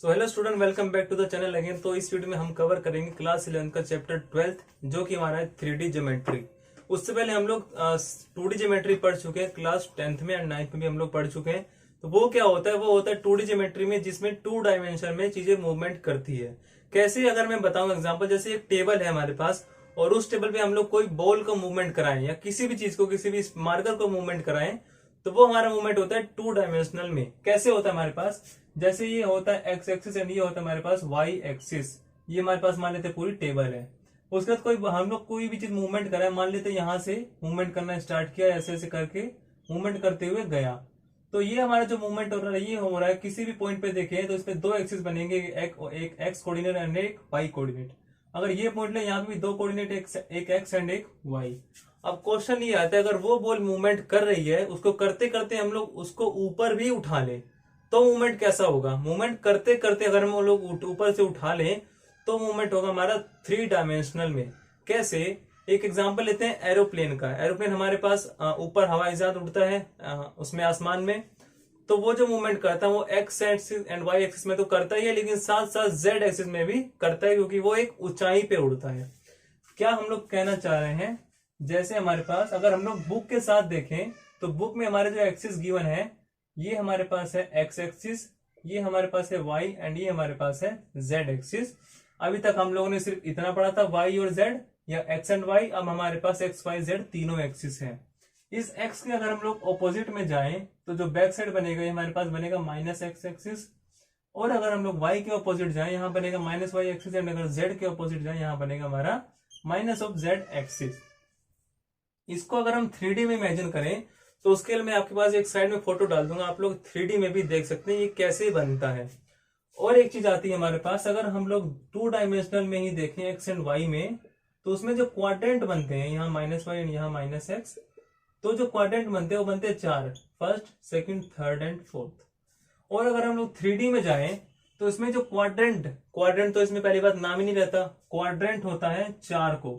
So hello student, welcome back to the channel again. तो इस video में हम कवर करेंगे क्लास 11 का चैप्टर 12 जो कि हमारा है 3D ज्योमेट्री। उससे पहले हम लोग 2D ज्योमेट्री पढ़ चुके हैं, क्लास 10th में एंड 9th में भी हम लोग पढ़ चुके हैं। तो वो क्या होता है, वो होता है 2D ज्योमेट्री में जिसमें 2 डायमेंशन में चीजें मूवमेंट करती है। कैसे, अगर मैं बताऊं एग्जाम्पल, जैसे एक टेबल है हमारे पास और उस टेबल पे हम लोग कोई बॉल को मूवमेंट कराएं या किसी भी चीज को, किसी भी मार्कर को मूवमेंट कराएं, तो वो हमारा मूवमेंट होता है 2 डायमेंशनल में। कैसे होता है हमारे पास, जैसे ये होता है एक्स एक्सिस एंड ये होता है हमारे पास वाई एक्सिस। ये हमारे पास मान लेते पूरी टेबल है। उसके बाद कोई हम लोग कोई भी चीज मूवमेंट कराए, मान लेते यहाँ से मूवमेंट करना स्टार्ट किया, ऐसे ऐसे करके मूवमेंट करते हुए गया। तो ये हमारा जो मूवमेंट हो रहा है, ये हो रहा है किसी भी पॉइंट पे देखें तो इसमें 2 एक्सिस बनेंगे, एक एक्स कोऑर्डिनेट एंड एक वाई कोऑर्डिनेट। अगर ये पॉइंट ले, यहाँ पे भी 2 कोऑर्डिनेट, एक एक्स एंड एक वाई। अब क्वेश्चन ये आता है, अगर वो बॉल मूवमेंट कर रही है, उसको करते करते हम लोग उसको ऊपर भी उठा लें तो मूवमेंट कैसा होगा। मूवमेंट करते करते अगर हम लोग ऊपर से उठा लें तो मूवमेंट होगा हमारा 3 डायमेंशनल में। कैसे, एक एग्जांपल लेते हैं एरोप्लेन का। एरोप्लेन हमारे पास ऊपर हवाई जहाज उड़ता है उसमें आसमान में। तो वो जो मूवमेंट करता है वो X axis and Y axis में तो करता ही है, लेकिन साथ साथ जेड एक्सिस में भी करता है, क्योंकि वो एक ऊंचाई पे उड़ता है। क्या हम लोग कहना चाह रहे हैं, जैसे हमारे पास अगर हम लोग बुक के साथ देखें तो बुक में हमारे जो एक्सिस गिवन है, ये हमारे पास है एक्स एक्सिस, ये हमारे पास है वाई एंड ये हमारे पास है जेड एक्सिस। अभी तक हम लोगों ने सिर्फ इतना पढ़ा था, वाई और जेड या एक्स एंड वाई। अब हमारे पास एक्स वाई जेड तीनों एक्सिस है। इस एक्स के अगर हम लोग ऑपोजिट में जाएं तो जो बैक साइड बनेगा ये हमारे पास बनेगा माइनस एक्स एक्सिस। और अगर हम लोग वाई के ऑपोजिट जाएं, यहाँ बनेगा माइनस वाई एक्सिस। एंड अगर जेड के ऑपोजिट जाएं, यहाँ बनेगा हमारा माइनस ऑफ जेड एक्सिस। इसको अगर हम 3D में इमेजिन करें तो उसके लिए मैं आपके पास एक साइड में फोटो डाल दूंगा, आप लोग 3D में भी देख सकते हैं ये कैसे बनता है। और एक चीज आती है हमारे पास, अगर हम लोग 2 डायमेंशनल में ही देखें एक्स एंड वाई में, तो उसमें जो क्वाड्रेंट बनते हैं, यहाँ माइनस वाई एंड यहाँ माइनस एक्स, तो जो क्वाड्रेंट बनते हैं वो बनते हैं 4, first second third and fourth. और अगर हम लोग 3D में जाएं तो इसमें जो क्वाड्रेंट क्वाड्रेंट तो इसमें पहली बात नाम ही नहीं रहता, क्वाड्रेंट होता है 4 को।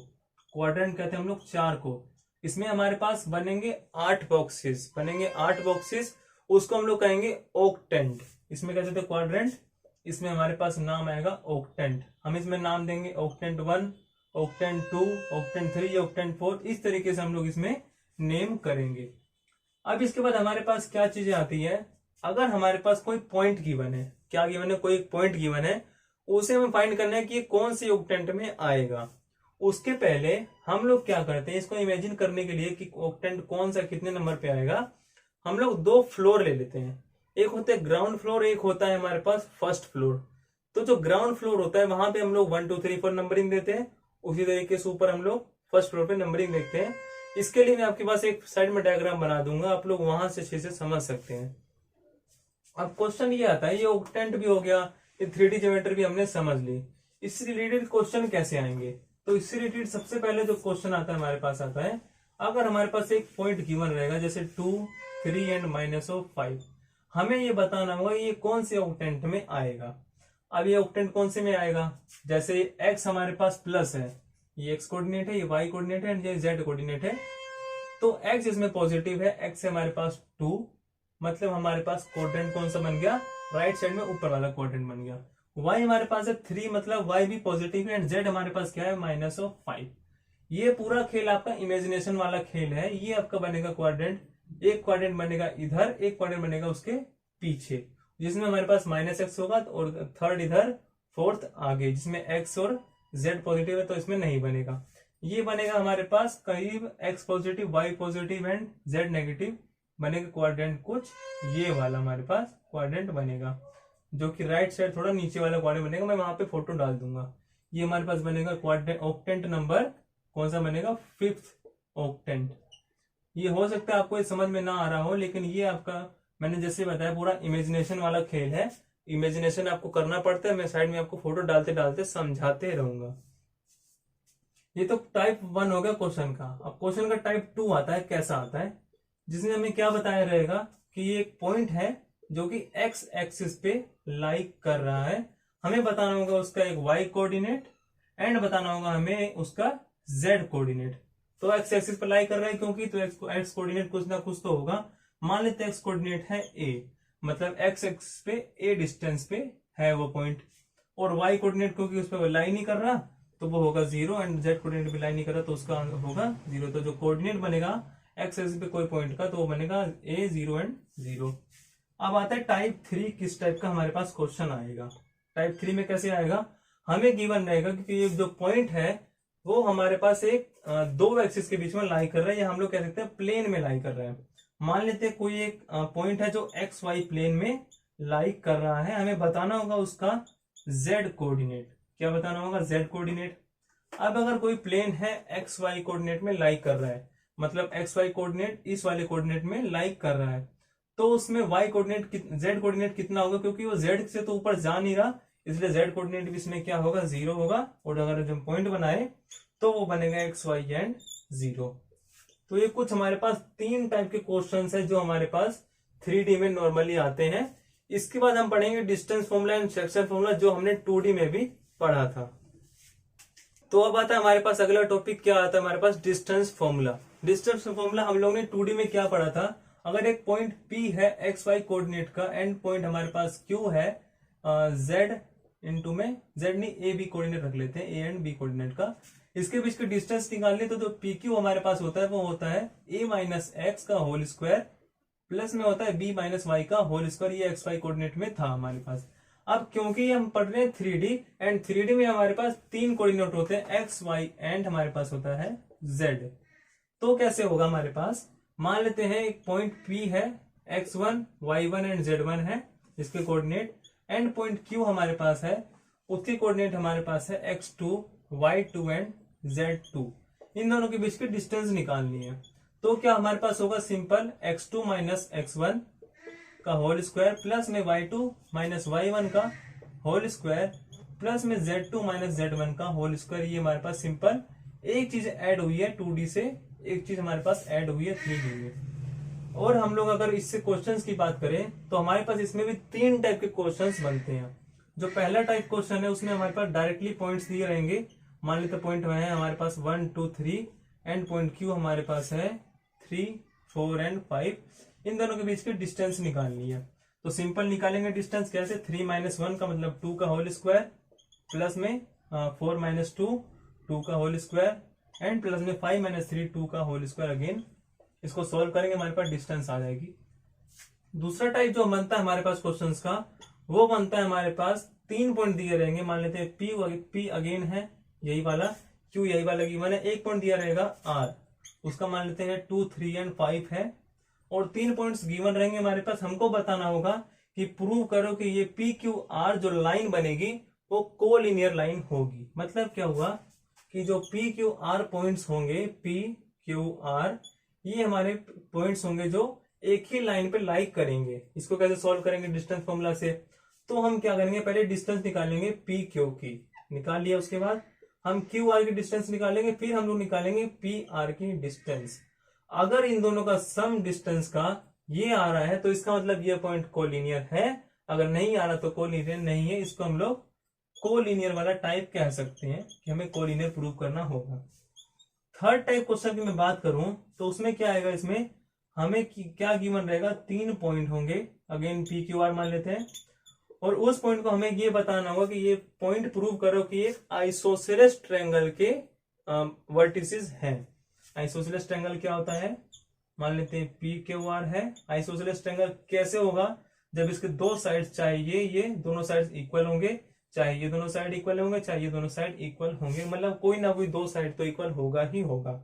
क्वाड्रेंट कहते हैं हम लोग 4 को। इसमें हमारे पास बनेंगे 8 बॉक्सेस, बनेंगे 8 बॉक्सेस। उसको हम लोग कहेंगे ऑक्टेंट। इसमें कहते थे क्वाड्रेंट, इसमें हमारे पास नाम आएगा ऑक्टेंट। हम इसमें नाम देंगे ऑक्टेंट 1, ऑक्टेंट 2, ऑक्टेंट 3, ऑक्टेंट 4। इस तरीके से हम लोग इसमें नेम करेंगे। अब इसके बाद हमारे पास क्या चीजें आती है, अगर हमारे पास कोई पॉइंट गिवन है, क्या गिवन है, कोई पॉइंट गिवन है, उसे हमें फाइंड करना है कि ये कौन सी ऑक्टेंट में आएगा। उसके पहले हम लोग क्या करते हैं, इसको इमेजिन करने के लिए कि ऑक्टेंट कौन सा कितने नंबर पे आएगा, हम लोग 2 फ्लोर ले लेते हैं। एक होता है ग्राउंड फ्लोर, एक होता है हमारे पास फर्स्ट फ्लोर। तो जो ग्राउंड फ्लोर होता है वहां पे हम लोग 1 2 3 4 नंबरिंग देते हैं। उसी तरीके से ऊपर हम लोग फर्स्ट फ्लोर पे नंबरिंग देखते हैं। इसके लिए मैं आपके पास एक साइड में डायग्राम बना दूंगा, आप लोग वहां से अच्छे से समझ सकते हैं। अब क्वेश्चन ये आता है, ये ऑक्टेंट भी हो गया, ये 3D ज्योमेट्री भी हमने समझ ली। इससे रिलेटेड क्वेश्चन कैसे आएंगे, तो इससे रिलेटेड सबसे पहले जो क्वेश्चन आता है हमारे पास आता है, अगर हमारे पास एक पॉइंट गिवन रहेगा जैसे 2, 3 एंड माइनस ऑफ 5, हमें ये बताना होगा ये कौन से ऑक्टेंट में आएगा। अब ये ऑक्टेंट कौन से में आएगा, जैसे एक्स हमारे पास प्लस है, ये एक्स कोऑर्डिनेट है, ये वाई कोऑर्डिनेट है एंड ये जेड कोऑर्डिनेट है। तो एक्स इसमें पॉजिटिव है, एक्स है हमारे पास 2, मतलब हमारे पास क्वाड्रेंट कौन सा बन गया, राइट साइड में ऊपर वाला क्वाड्रेंट बन गया। y हमारे पास है 3, मतलब y भी पॉजिटिव है एंड z हमारे पास क्या है माइनस ऑफ 5। ये पूरा खेल आपका इमेजिनेशन वाला खेल है। ये आपका बनेगा क्वाड्रेंट, एक क्वाड्रेंट बनेगा इधर, एक क्वाड्रेंट बनेगा उसके पीछे, जिसमें हमारे पास माइनस एक्स होगा और थर्ड इधर, फोर्थ आगे, जिसमें x और z पॉजिटिव है तो इसमें नहीं बनेगा। ये बनेगा हमारे पास करीब x positive, y positive and z negative बनेगा क्वाड्रेंट। कुछ ये वाला हमारे पास क्वाड्रेंट बनेगा, जो कि राइट साइड थोड़ा नीचे वाला क्वाड्रेंट बनेगा, मैं वहां पे फोटो डाल दूंगा। ये हमारे पास बनेगा क्वाड्रेंट, ऑक्टेंट नंबर कौन सा बनेगा, 5th ऑक्टेंट। ये हो सकता है आपको ये समझ में ना आ रहा हो, लेकिन ये आपका मैंने जैसे बताया पूरा इमेजिनेशन वाला खेल है। इमेजिनेशन आपको करना पड़ता है, मैं साइड में आपको फोटो डालते डालते समझाते रहूंगा। ये तो टाइप 1 हो गया क्वेश्चन का। अब क्वेश्चन का टाइप 2 आता है, कैसा आता है, जिसमें हमें क्या बताया रहेगा कि ये एक पॉइंट है जो कि एक्स एक्सिस पे लाई कर रहा है। हमें बताना होगा उसका एक वाई कोऑर्डिनेट एंड बताना होगा हमें उसका जेड कोऑर्डिनेट। तो एक्स एक्सिस पे लाई कर रहा है क्योंकि, तो एक्स कोऑर्डिनेट कुछ ना कुछ तो होगा। मान लेते हैं एक्स कोऑर्डिनेट है ए, मतलब एक्स एक्सिस पे ए डिस्टेंस पे है वो पॉइंट, और y कोऑर्डिनेट क्योंकि उस पर लाई नहीं कर रहा तो वो होगा 0, एंड z कोऑर्डिनेट भी लाई नहीं कर रहा तो उसका होगा 0। तो जो कोऑर्डिनेट बनेगा x एक्सिस पे कोई पॉइंट का तो वो बनेगा a 0 एंड 0। अब आता है टाइप 3, किस टाइप का हमारे पास क्वेश्चन आएगा। टाइप 3 में कैसे आएगा, हमें गिवन रहेगा क्योंकि ये जो पॉइंट है वो हमारे पास एक दो एक्सिस के बीच में लाई कर रहा है, या हम लोग कह सकते हैं प्लेन में लाई कर रहे हैं। मान लेते हैं कोई एक पॉइंट है जो एक्स वाई प्लेन में लाई कर रहा है, हमें बताना होगा उसका जेड कोऑर्डिनेट। क्या बताना होगा, जेड कोऑर्डिनेट। अब अगर कोई प्लेन है एक्स वाई कोऑर्डिनेट में लाई कर रहा है, मतलब एक्स वाई कोऑर्डिनेट इस वाले कोऑर्डिनेट में लाई कर रहा है, तो उसमें वाई कोऑर्डिनेट जेड कोऑर्डिनेट कितना होगा, क्योंकि वो जेड से तो ऊपर जा नहीं रहा, इसलिए जेड कोऑर्डिनेट भी इसमें क्या होगा, 0 होगा। और अगर जब पॉइंट बनाए तो वो बनेगा एक्स वाई एंड 0। तो ये कुछ हमारे पास 3 टाइप के क्वेश्चंस है जो हमारे पास 3D में नॉर्मली आते हैं। इसके बाद हम पढ़ेंगे distance formula and section formula, जो हमने 2D में भी पढ़ा था। तो अब आता है हमारे पास अगला टॉपिक, क्या आता है हमारे पास, डिस्टेंस फॉर्मूला। डिस्टेंस फॉर्मूला हम लोग ने 2D में क्या पढ़ा था, अगर एक पॉइंट P है एक्स वाई कोऑर्डिनेट का, एंड पॉइंट हमारे पास Q है Z इंटू में Z नहीं ए बी कोऑर्डिनेट रख लेते हैं, ए एंड बी कोऑर्डिनेट का, इसके बीच का डिस्टेंस निकालने तो जो पी क्यू हमारे पास होता है वो होता है a माइनस एक्स का होल स्क्वायर प्लस में होता है b माइनस वाई का होल स्क्वायर। ये एक्स वाई कोऑर्डिनेट में था हमारे पास। अब क्योंकि हम पढ़ रहे हैं 3D, एंड 3D में हमारे पास 3 कोऑर्डिनेट होते हैं एक्स वाई एंड हमारे पास होता है z। तो कैसे होगा हमारे पास, मान लेते हैं एक पॉइंट P है x1 y1 एंड z1 है इसके कोऑर्डिनेट, एंड पॉइंट Q हमारे पास है, उसके कोऑर्डिनेट हमारे पास है x2 y2 एंड z2। इन दोनों के बीच की डिस्टेंस निकालनी है। तो क्या हमारे पास होगा, सिंपल x2 माइनस x1 का होल स्क्वायर प्लस में y2 माइनस y1 का होल स्क्वायर प्लस में z2 माइनस z1 का होल स्क्वायर। ये हमारे पास सिंपल एक चीज ऐड हुई है 2D से, एक चीज हमारे पास ऐड हुई है 3D में। और हम लोग अगर इससे क्वेश्चंस की बात करें तो हमारे पास इसमें भी 3 टाइप के क्वेश्चंस बनते हैं। जो पहला टाइप क्वेश्चन है उसमें हमारे पास डायरेक्टली पॉइंट्स दिए रहेंगे, मान लेते पॉइंट है हमारे पास 1 2 3 एंड पॉइंट Q हमारे पास है 3 4 एंड 5। इन दोनों के बीच की डिस्टेंस निकालनी है। तो सिंपल निकालेंगे डिस्टेंस कैसे, 3 माइनस 1 का मतलब 2 का होल स्क्वायर प्लस में 4 माइनस 2 2 का होल स्क्वायर एंड प्लस में 5 माइनस 3 2 का होल स्क्वायर। अगेन इसको सोल्व करेंगे हमारे पास डिस्टेंस आ जाएगी। दूसरा टाइप जो बनता है हमारे पास क्वेश्चंस का, वो बनता है हमारे पास 3 पॉइंट दिए रहेंगे, मान लेते हैं P अगेन है यही वाला, Q यही वाला गिवन है, एक पॉइंट दिया रहेगा R, उसका मान लेते हैं 2 3 एंड 5 है, और 3 पॉइंट्स गिवन रहेंगे हमारे पास। हमको बताना होगा कि प्रूव करो कि ये PQR जो लाइन बनेगी वो कोलिनियर लाइन होगी। मतलब क्या हुआ कि जो PQR पॉइंट्स होंगे, PQR ये हमारे पॉइंट्स होंगे जो एक ही लाइन पे लाइक करेंगे। इसको कैसे सॉल्व करेंगे डिस्टेंस फॉर्मूला से, तो हम क्या करेंगे, पहले डिस्टेंस निकालेंगे PQ की, निकाल लिया, उसके बाद हम QR की डिस्टेंस निकालेंगे, फिर हम लोग निकालेंगे PR की डिस्टेंस। अगर इन दोनों का सम डिस्टेंस का ये आ रहा है तो इसका मतलब ये पॉइंट कोलिनियर है, अगर नहीं आ रहा तो कोलिनियर नहीं है। इसको हम लोग कोलिनियर वाला टाइप कह सकते हैं कि हमें कोलिनियर प्रूव करना होगा। थर्ड टाइप क्वेश्चन की मैं बात करूं तो उसमें क्या आएगा, इसमें हमें क्या गिवन रहेगा, 3 पॉइंट होंगे, अगेन PQR मान लेते हैं, और उस पॉइंट को हमें ये बताना होगा कि ये पॉइंट प्रूव करो कि एक आइसोसेलेस ट्रायंगल के वर्टिसेस हैं। आइसोसेलेस ट्रायंगल क्या होता है, मान लेते हैं PQR है। आइसोसेलेस ट्रायंगल कैसे होगा, जब इसके दो साइड्स, चाहे ये दोनों साइड्स इक्वल होंगे, चाहे ये दोनों साइड इक्वल होंगे, चाहे ये दोनों साइड इक्वल होंगे, मतलब कोई ना कोई दो साइड तो इक्वल होगा ही होगा।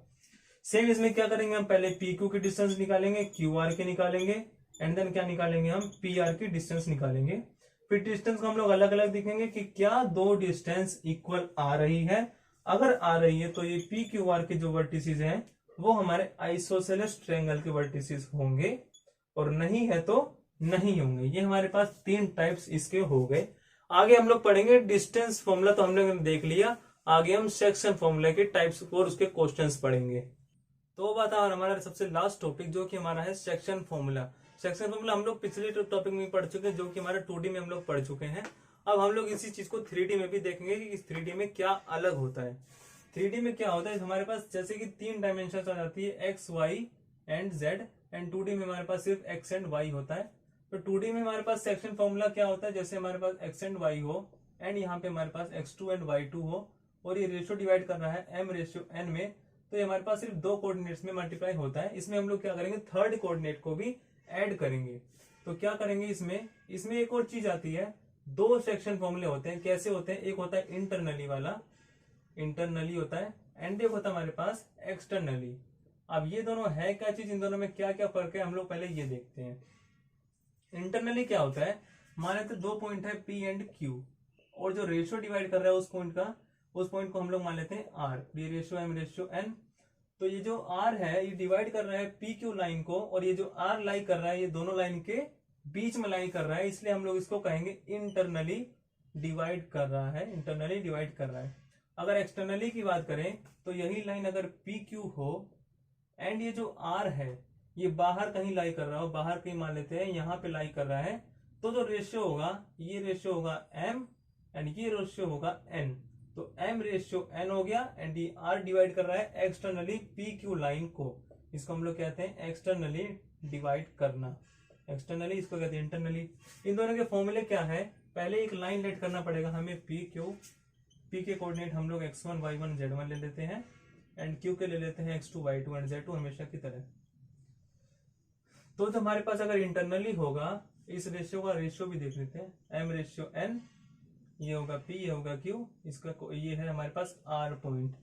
सेम इसमें क्या करेंगे, हम पहले PQ की डिस्टेंस निकालेंगे, QR के निकालेंगे, एंड देन क्या निकालेंगे, हम PR की डिस्टेंस निकालेंगे। फिर डिस्टेंस को हम लोग अलग अलग देखेंगे कि क्या दो डिस्टेंस इक्वल आ रही है। अगर आ रही है तो ये PQR के जो वर्टिसेस हैं वो हमारे आइसोसेलेस ट्रायंगल के वर्टिसेस होंगे, और नहीं है तो नहीं होंगे। ये हमारे पास 3 टाइप्स इसके हो गए। आगे हम लोग पढ़ेंगे डिस्टेंस फॉर्मूला, तो हम लोग देख लिया, आगे हम सेक्शन फॉर्मूला के टाइप्स और उसके क्वेश्चंस पढ़ेंगे। तो बात है हमारा सबसे लास्ट टॉपिक जो कि हमारा है सेक्शन फॉर्मूला। सेक्शन फॉर्मूला हम लोग पिछले टॉपिक में पढ़ चुके हैं, जो कि हमारा 2D में हम लोग पढ़ चुके हैं। अब हम लोग इसी चीज को 3D में भी देखेंगे कि इस 3D में क्या अलग होता है। 3D में क्या होता है, हमारे पास जैसे कि 3 डायमेंशन आ जाती है, X Y and Z, and 2D में हमारे पास सिर्फ एक्स एंड वाई होता है। तो 2D में हमारे पास सेक्शन फॉर्मूला क्या होता है, जैसे हमारे पास x एंड y हो एंड यहाँ पे हमारे पास x2 एंड y2 हो और ये रेशियो डिवाइड कर रहा है m/n में, तो ये हमारे पास सिर्फ 2 कोऑर्डिनेट्स में मल्टीप्लाई होता है। इसमें हम लोग क्या करेंगे, थर्ड कोऑर्डिनेट को भी ऐड करेंगे। तो क्या करेंगे, इसमें एक और चीज आती है, 2 सेक्शन फॉर्मूले होते हैं। कैसे होते हैं, एक होता है इंटरनली वाला, इंटरनली होता है, एंड एक होता है हमारे पास एक्सटर्नली। अब ये दोनों है क्या चीज, इन दोनों में क्या क्या फर्क है, हम लोग पहले ये देखते हैं। इंटरनली क्या होता है, मान लेते 2 पॉइंट है P एंड Q और जो रेशियो डिवाइड कर रहा है उस पॉइंट को हम लोग मान लेते हैं R, D रेशियो M/n। तो ये जो R है ये डिवाइड कर रहा है PQ लाइन को, और ये जो R लाई कर रहा है ये दोनों लाइन के बीच में लाई कर रहा है, इसलिए हम लोग इसको कहेंगे इंटरनली डिवाइड कर रहा है, इंटरनली डिवाइड कर रहा है। अगर एक्सटर्नली की बात करें तो यही लाइन अगर PQ हो एंड ये जो R है ये बाहर कहीं लाई कर रहा हो, बाहर कहीं मान लेते हैं यहाँ पे लाई कर रहा है, तो जो रेशियो होगा ये रेशियो होगा M एंड ये रेशियो होगा N। तो M/n हो गया एंड ये R डिवाइड कर रहा है एक्सटर्नली PQ लाइन को, इसको हम लोग कहते हैं एक्सटर्नली डिवाइड करना। एक्सटर्नली इसको कहते हैं इंटरनली। इन दोनों के फॉर्मूले क्या है, पहले एक लाइन लेट करना पड़ेगा हमें PQ, P के कोऑर्डिनेट हम लोग x1 y1 z1 ले लेते हैं एंड Q के ले लेते हैं x2 y2 एंड z2 हमेशा की तरह। तो जो हमारे पास अगर इंटरनली होगा, इस रेशियो का रेशियो भी देख लेते हैं, M/n, ये होगा P, ये होगा Q, इसका ये है हमारे पास R पॉइंट।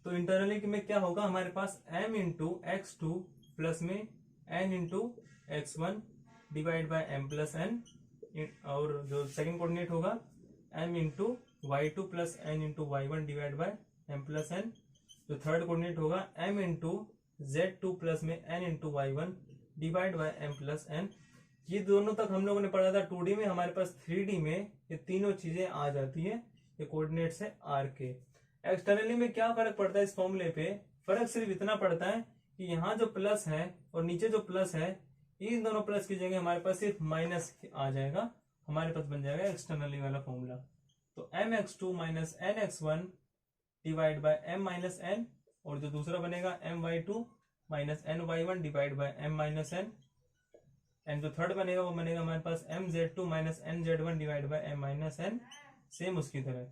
तो इंटरनली में क्या होगा, हमारे पास M इंटू x2 प्लस में n into x1 divide by m plus n, और जो सेकंड कोऑर्डिनेट होगा m into y2 plus n into y1 divide by m plus n। जो थर्ड कोऑर्डिनेट होगा m इंटू z2 प्लस में n into y1 divide by m plus n। ये दोनों तक हम लोगों ने पढ़ा था 2D में। हमारे पास 3D में ये तीनों चीजें आ जाती है, ये कोऑर्डिनेट्स है R के। एक्सटर्नली में क्या फर्क पड़ता है इस फॉर्मूले पे, फर्क सिर्फ इतना पड़ता है कि यहाँ जो प्लस है और नीचे जो प्लस है, इन दोनों प्लस की जगह हमारे पास सिर्फ माइनस आ जाएगा, हमारे पास बन जाएगा एक्सटर्नली वाला फॉर्मूला। तो mx2 minus nx1 divide by m minus n, और जो दूसरा बनेगा my2 minus ny1 divide by m minus n, and जो थर्ड बनेगा वो बनेगा हमारे पास mz2 minus nz1 divide by m minus n, same उसकी तरह।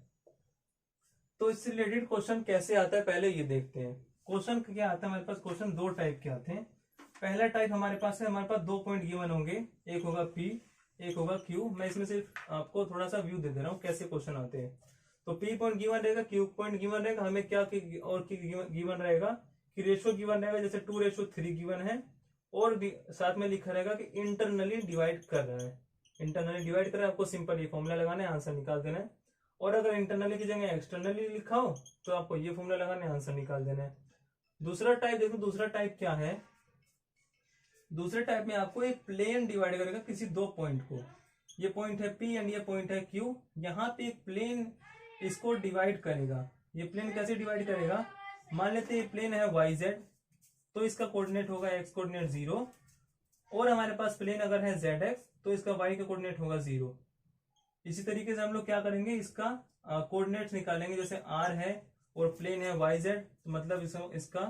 तो इससे रिलेटेड क्वेश्चन कैसे आता है पहले ये देखते हैं। क्वेश्चन क्या आता है हमारे पास, क्वेश्चन 2 टाइप के आते हैं। पहला टाइप हमारे पास है, हमारे पास 2 पॉइंट गिवन होंगे, एक होगा P, एक होगा Q। मैं इसमें सिर्फ आपको थोड़ा सा व्यू दे दे रहा हूँ कैसे क्वेश्चन आते हैं। तो P पॉइंट गिवन रहेगा, Q पॉइंट गिवन रहेगा, हमें क्या और गिवन रहेगा कि रेशियो गिवन रहेगा, जैसे 2:3 गिवन है, और साथ में लिखा रहेगा कि इंटरनली डिवाइड कर रहा है। इंटरनली डिवाइड कर रहा है, आपको सिंपल ये फॉर्मूला लगाना है, आंसर निकाल देना है। और अगर इंटरनली की जगह एक्सटर्नली लिखा हो तो आपको ये फॉर्मूला लगाना है, आंसर निकाल देना है। दूसरा टाइप देखो, दूसरा टाइप क्या है, दूसरे टाइप में आपको एक प्लेन डिवाइड करेगा किसी 2 पॉइंट को। ये पॉइंट है P एंड ये पॉइंट है Q, यहाँ पे एक प्लेन इसको डिवाइड करेगा। ये प्लेन कैसे डिवाइड करेगा, मान लेते हैं ये प्लेन है YZ, तो इसका कोऑर्डिनेट होगा x कोऑर्डिनेट 0, और हमारे पास प्लेन अगर है ZX तो इसका y का कोऑर्डिनेट होगा 0। इसी तरीके से हम लोग क्या करेंगे, इसका कोऑर्डिनेट्स निकालेंगे, जैसे R है और प्लेन है YZ, तो मतलब इसका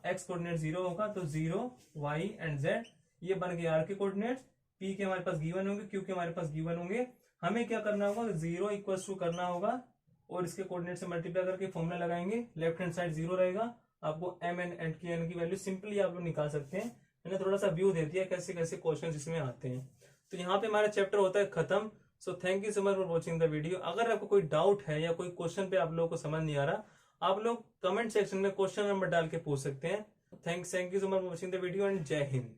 x कोऑर्डिनेट 0 होगा, तो 0 y एंड z ये बन गए R के कोऑर्डिनेट्स। P के हमारे पास गिवन होंगे, Q के हमारे पास गिवन होंगे। हमें क्या करना होगा, 0 इक्वल टू करना होगा और इसके कोऑर्डिनेट से मल्टीप्लाई करके फॉर्मूला लगाएंगे। लेफ्ट हैंड साइड 0 रहेगा, आपको m एंड n की वैल्यू सिंपली आप लोग निकाल सकते हैं। मैंने थोड़ा सा व्यू दे दिया कैसे कैसे क्वेश्चन इसमें आते हैं। तो यहाँ पे हमारा चैप्टर होता है खत्म। So thank you so much for watching the video. अगर आपको कोई डाउट है या कोई क्वेश्चन पे आप लोगों को समझ नहीं आ रहा, आप लोग कमेंट सेक्शन में क्वेश्चन नंबर डाल के पूछ सकते हैं। Thank you so much for watching the video and जय हिंद।